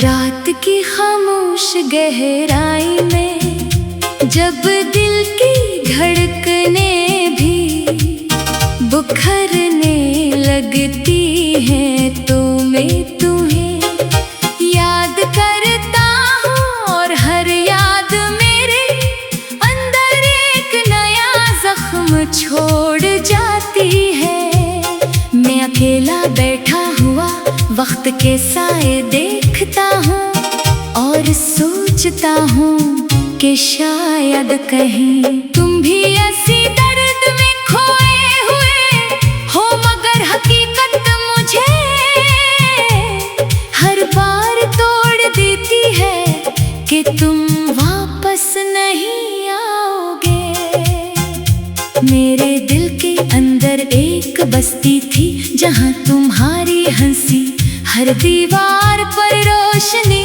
रात की खामोश गहराई में जब दिल की धड़कनें भी बुखरने लगती हैं तो मैं तुम्हें याद करता हूँ और हर याद मेरे अंदर एक नया जख्म छोड़ जाती है। मैं अकेला बैठा हुआ वक्त के साए देखता हूँ और सोचता हूँ कि शायद कहीं तुम भी ऐसी दर्द में खोए हुए हो, मगर हकीकत मुझे हर बार तोड़ देती है कि तुम वापस नहीं आओगे। मेरे दिल के अंदर एक बस्ती थी जहाँ तुम्हारी हंसी हर दीवार पर रोशनी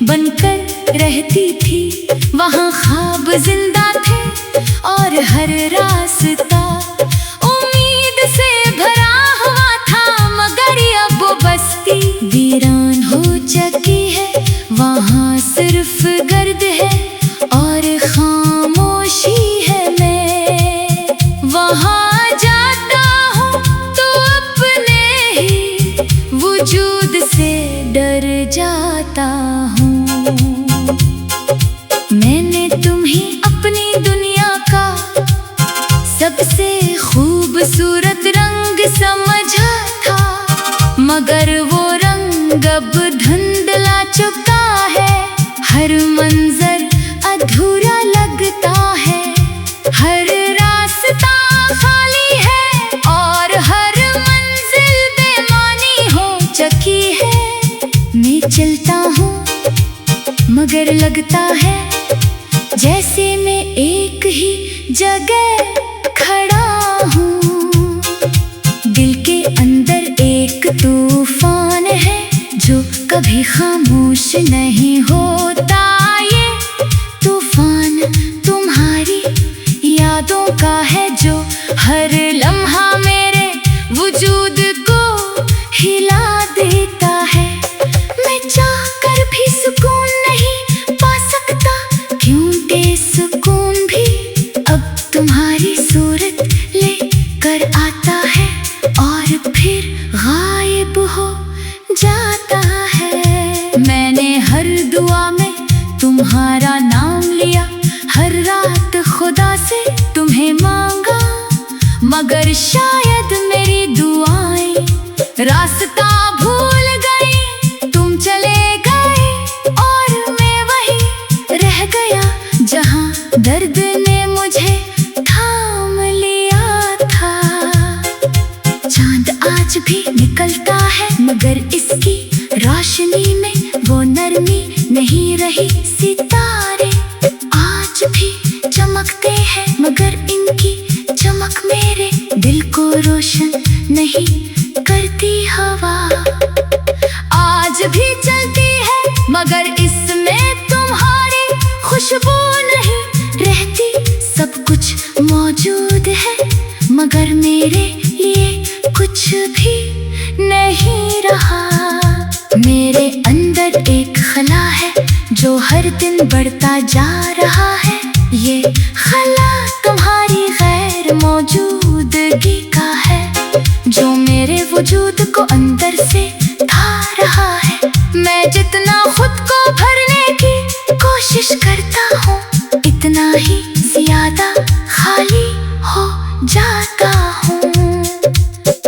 बनकर रहती थी। वहाँ ख्वाब जिंदा थे और हर रास्ता उम्मीद से भरा हुआ था, मगर अब वो बस्ती वीरान हो चुकी है। वहाँ सिर्फ गर्द है और खामोशी है। मैं वहाँ जाता हूँ तो अपने ही वजूद से डर जाता हूँ। मैंने तुम्हें अपनी दुनिया का सबसे खूबसूरत रंग समझा था, मगर वो रंग अब धुंधला चुका है। हर मंजर अधूरा लगता है, हर रास्ता खाली है और हर मंजिल बेमानी हो चुकी है। मैं चलता हूँ मगर लगता है जैसे मैं एक ही जगह खड़ा हूँ। दिल के अंदर एक तूफान है जो कभी खामोश नहीं होता। ये तूफान तुम्हारी यादों का है जो हर लम्हा मेरे वजूद को हिला देता है। मैं चाहकर भी सुकून नहीं पा सकता, क्योंकि सुकून भी अब तुम्हारी सूरत लेकर आता है और फिर गायब हो जाता है। मैंने हर दुआ में तुम्हारा नाम लिया, हर रात खुदा से तुम्हें मांगा, मगर शायद मेरी दुआएं रास्ता भूल गई। तुम चले गए और मैं वहीं रह गया जहां दर्द ने मुझे थाम लिया था। चांद आज भी निकलता है मगर इसकी रोशनी में वो नरमी नहीं रही। सितारे आज भी चमकते हैं मगर इनकी चमक मेरे दिल को रोशन नहीं करती। हवा आज भी चलती है मगर इसमें तुम्हारी खुशबू नहीं रहती। सब कुछ मौजूद है मगर मेरे लिए कुछ भी नहीं रहा। मेरे अंदर एक खला है जो हर दिन बढ़ता जा रहा है। ये खला तुम्हारी गैर मौजूदगी का है जो मेरे वजूद को अंदर से खा रहा है। मैं जितना खुद को भरने की कोशिश करता हूँ इतना ही ज्यादा खाली हो जाता हूँ।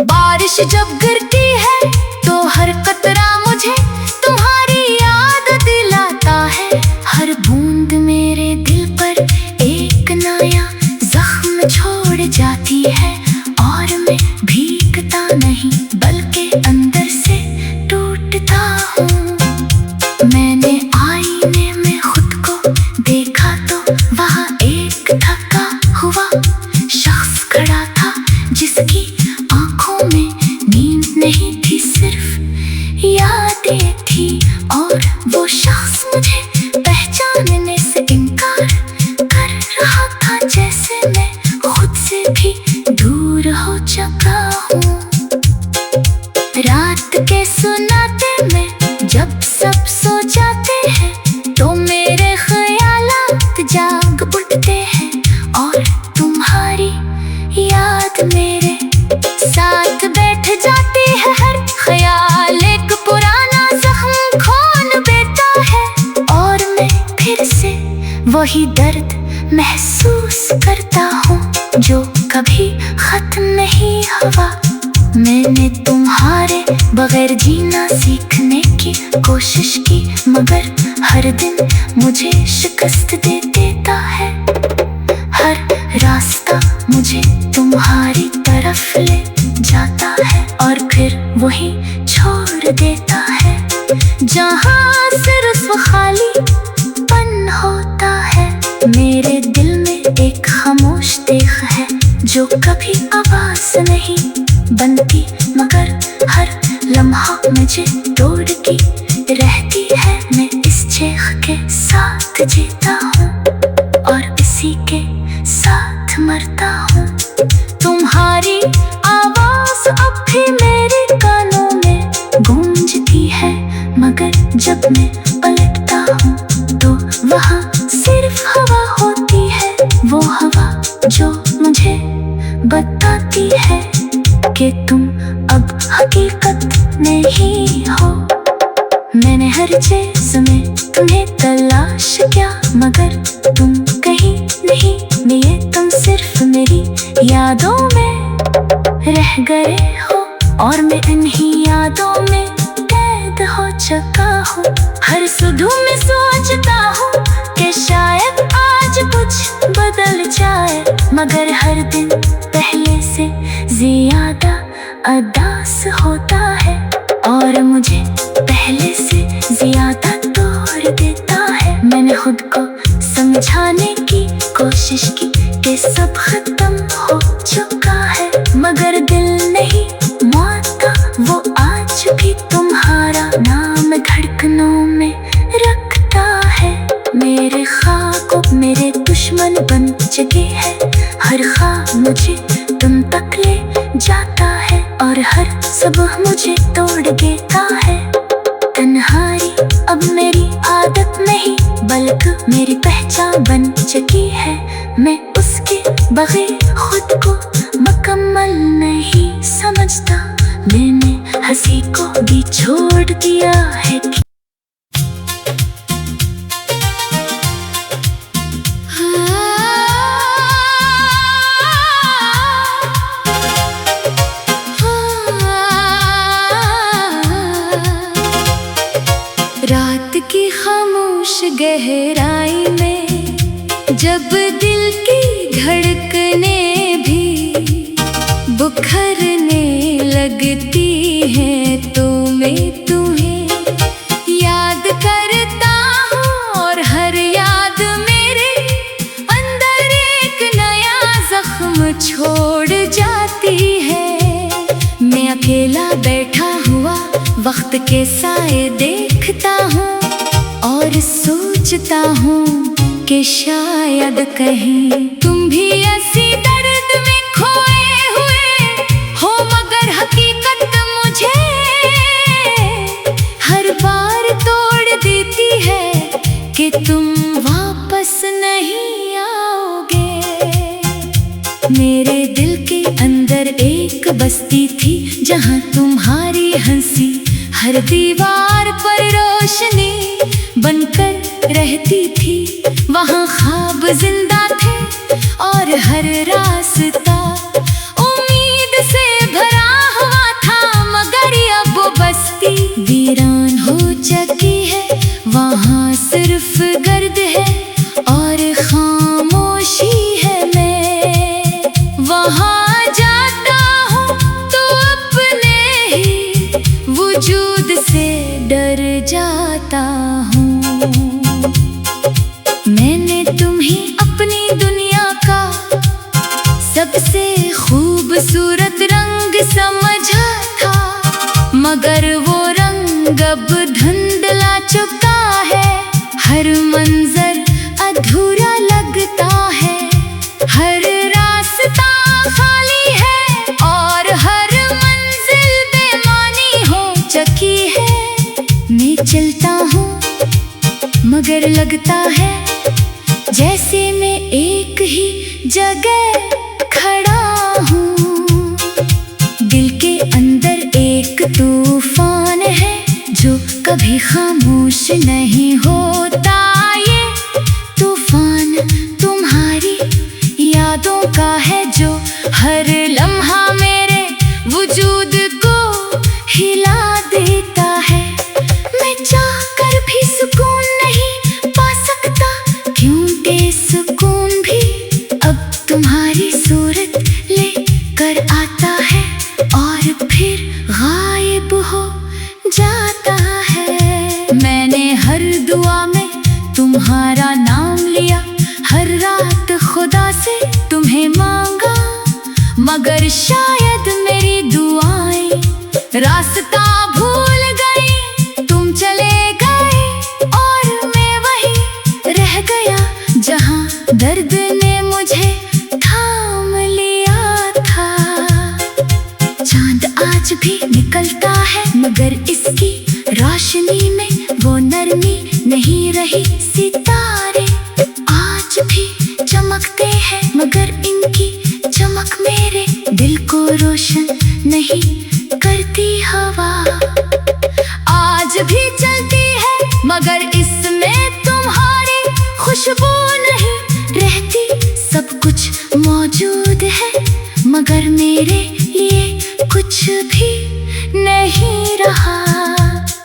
बारिश जब गिरती है तो हर कतरा मुझे तुम्हारी याद दिलाता है। हर बूंद मेरे दिल पर एक नया जख्म छोड़ जाती है और मैं भीगता नहीं बल्कि अंदर से टूटता हूँ। मैंने आईने में खुद को देखा तो वहाँ एक थका हुआ शख्स खड़ा था जिसकी आंखों में नींद नहीं थी, सिर्फ यादें थी। और वो शख्स मुझे पहचानने से इनकार कर रहा था, जैसे मैं खुद से भी दूर हो चुका हूँ। रात के सुनाते में जब सब सो वही दर्द महसूस करता हूँ जो कभी खत्म नहीं हुआ। मैंने तुम्हारे बगैर जीना सीखने की कोशिश की, मगर हर दिन मुझे शिकस्त दे देता है। हर रास्ता मुझे तुम्हारी तरफ ले जाता है और फिर वही छोड़ देता है, जहाँ सिर्फ खालीपन होता है। मेरे दिल में एक खामोश देख है जो कभी आवाज नहीं बनती, मगर हर लम्हा मुझे तोड़ती रहती है। मैं इस चेख के साथ जीता हूँ और इसी के साथ मरता हूँ। तुम्हारी आवाज अब भी मेरे कानों में गूंजती है, मगर जब मैं पलटता हूँ तो वहाँ सिर्फ हवा होती है, वो हवा जो मुझे बताती है कि तुम अब हकीकत नहीं हो। मैंने हर चीज़ में तुम्हें तलाश किया, मगर तुम कहीं नहीं मिले। तुम सिर्फ मेरी यादों में रह गए हो और मैं इन्हीं यादों में कैद हो चुका हूँ। हर सुबह में सोचता हूँ कि शायद आज कुछ बदल जाए, मगर हर दिन पहले से ज्यादा उदास होता है और मुझे पहले से ज्यादा तोड़ देता है। मैंने खुद को समझाने की कोशिश की कि सब खत्म हो चुका है, मगर दिल नहीं मानता। वो आज भी तुम्हारा नाम धड़कनों में रखता है। मेरे ख्वाब मेरे दुश्मन बन चुके हैं, हर ख्वाब मुझे तुम तक ले जाता है और हर सुबह मुझे तोड़ देता है। तन्हाई अब मेरी आदत नहीं बल्कि मेरी पहचान बन चुकी है। मैं उसके बगैर खुद को मुकम्मल नहीं समझता। मैंने हंसी को भी छोड़ दिया है। रात की खामोश गहराई में जब दिल की धड़कनें भी बुखरने लगती हैं, तो मैं तुम्हें याद करता हूँ और हर याद मेरे अंदर एक नया जख्म छोड़ जाती है। मैं अकेला बैठा हुआ वक्त के साए देखता हूँ और सोचता हूँ कि शायद कहीं तुम भी ऐसी दर्द में खोए हुए हो, मगर हकीकत मुझे हर बार तोड़ देती है कि तुम वापस नहीं आओगे। मेरे दिल के अंदर एक बस्ती थी जहाँ तुम्हारी हंसी हर दीवार पर रोशनी बनकर रहती थी। वहाँ ख्वाब जिंदा थे और हर रास्ता उम्मीद से भरा हुआ था, मगर अब वो बस्ती वीरान हो चुकी है। वहाँ सिर्फ गर्द है और खामोशी है। मैं वहाँ जाता हूँ तो अपने ही वजूद से डर जाता हूँ। मैंने तुम्हें अपनी दुनिया का सबसे खूबसूरत रंग समझा था, मगर वो रंग अब धुंधला चुका है। हर मंजर अधूरा लगता है, हर रास्ता खाली है और हर मंजिल बेमानी हो चुकी है। मैं चलता हूँ मगर लगता है जैसे मैं एक ही जगह खड़ा हूँ। दिल के अंदर एक तूफान है जो कभी खामोश नहीं होता। ये तूफान का है जो हर लम्हा मेरे वजूद को हिला देता है। मैं चाहकर भी सुकून नहीं पा सकता, क्योंकि सुकून भी अब तुम्हारी सूरत लेकर आता है और फिर गायब हो जाता है। मैंने हर दुआ में तुम्हारा नाम लिया, हर रात खुदा से तुम्हें मांगा, मगर शायद मेरी दुआएं रास्ता भूल गई। तुम चले गए और मैं वहीं रह गया जहां दर्द ने मुझे थाम लिया था। चांद आज भी निकलता है, मगर इसकी रोशनी में वो नरमी नहीं रही। सितारे आज भी चमकते हैं, मगर इनकी चमक मेरे दिल को रोशन नहीं करती। हवा आज भी चलती है, मगर इसमें तुम्हारी खुशबू नहीं रहती। सब कुछ मौजूद है, मगर मेरे लिए कुछ भी नहीं रहा।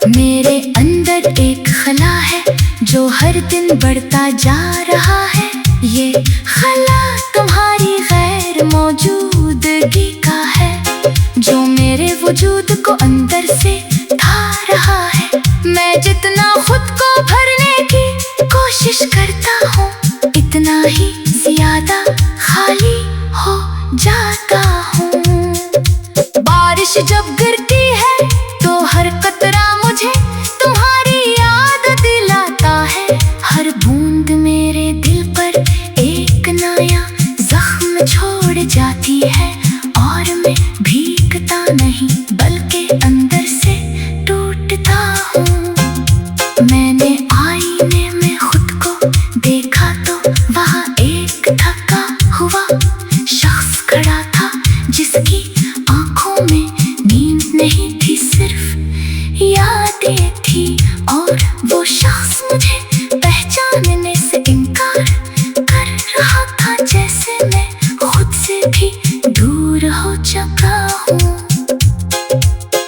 मेरे अंदर एक खला है जो हर दिन बढ़ता जा रहा है। ये खला तुम्हारी गैर मौजूदगी का है, जो मेरे वजूद को अंदर से था रहा है। मैं जितना खुद को भरने की कोशिश करता हूँ, इतना ही ज्यादा खाली हो जाता हूँ। बारिश जब गिरती है तो हर कतरा मुझे तुम्हारी याद दिलाता है। हर बूंद मेरे दिल पर एक नया जख्म छोड़ जाती है, और मैं भीगता नहीं बल्कि अंदर से टूटता हूँ। मैंने आईने में खुद को देखा तो वहाँ एक थका हुआ शख्स खड़ा था, जिसकी आंखों में नींद नहीं थी, सिर्फ यादें थी। और वो शख्स मुझे पहचानने से इनकार कर रहा था, जैसे मैं खुद से भी दूर हो चुका हूँ।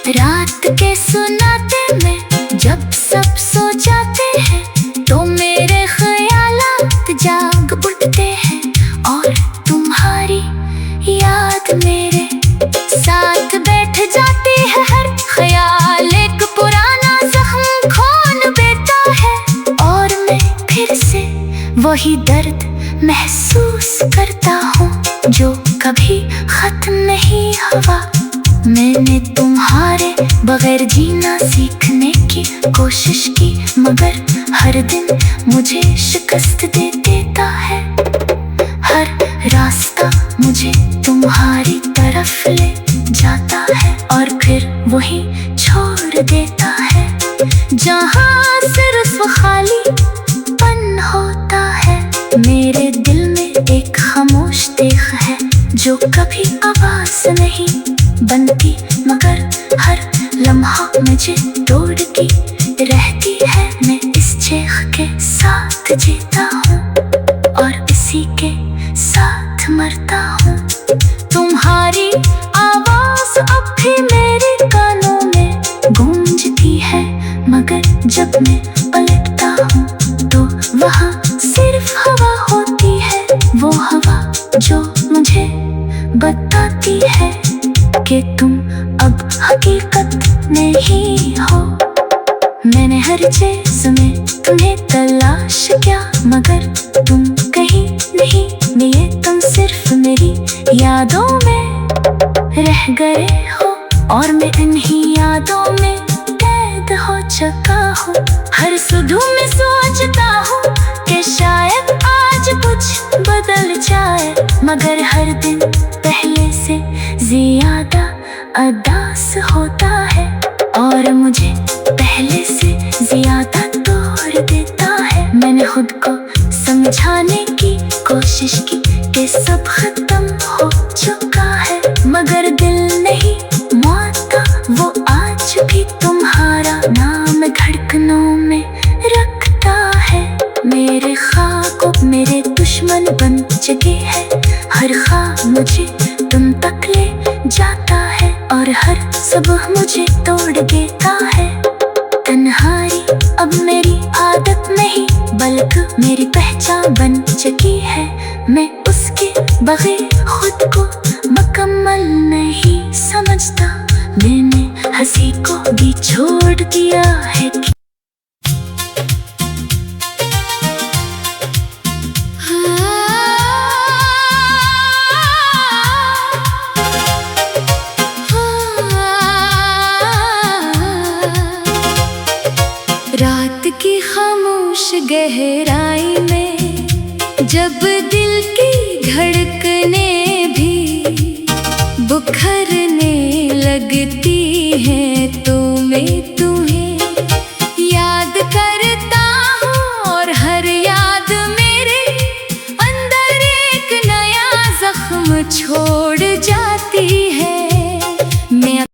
रात के सुनाते में जब सब सो जाते हैं, तो मेरे ख्यालात जाग उठते हैं, और तुम्हारी याद मेरे साथ बैठ जाती है। हर ख्याल एक पुराना जख्म खोल देता है, और मैं फिर से वही दर्द महसूस करता हूँ जो कभी खत्म नहीं हुआ। मैंने तुम्हारे बगैर जीना सीखने की कोशिश की, मगर हर दिन मुझे शिकस्त दे देता है। हर रास्ता मुझे तुम्हारी तरफ ले जाता है, और फिर वही छोड़ देता है, जहाँ सिर्फ खालीपन होता है। मेरे दिल में एक खामोश देख है जो कभी आवाज नहीं बनती, मगर हर लम्हा मुझे तोड़ती रहती है। मैं इस चेख के साथ जीता हूँ और इसी के साथ मरता हूँ। तुम्हारी आवाज अब भी मेरे कानों में गूंजती है, मगर जब मैं पलटता हूँ तो वहाँ सिर्फ हवा होती है। वो हवा जो मुझे बताती है कि तुम अब हकीकत में ही हो। मैंने हर चीज में तुम्हें तलाश किया, मगर तुम कहीं नहीं मिले। तुम सिर्फ मेरी यादों में रह गए हो, और मैं इन्हीं यादों में कैद हो चुका हूँ। हर सुबह में सोचता हूँ कि शायद आज कुछ बदल जाए, मगर हर दिन पहले से ज्यादा उदास होता है, और मुझे पहले से ज्यादा तोड़ देता है। मैंने खुद को समझाने की कोशिश की कि सब खत्म हो चुका है, मगर दिल नहीं मानता। वो आज भी तुम्हारा नाम धड़कनों में रखता है। मेरे ख्वाब मेरे दुश्मन बन चुके हैं। हर ख्वाब मुझे तुम तक ले जाता है और हर सुबह मुझे तोड़ देता है। तन्हाई अब मेरी आदत नहीं बल्कि मेरी पहचान बन चुकी है। मैं उसके बगैर खुद को मुकम्मल नहीं समझता। मैंने हंसी को भी छोड़ दिया है। रात की खामोश गहराई में जब दिल की धड़कनें भी बुखरने लगती हैं तो मैं तुम्हें याद करता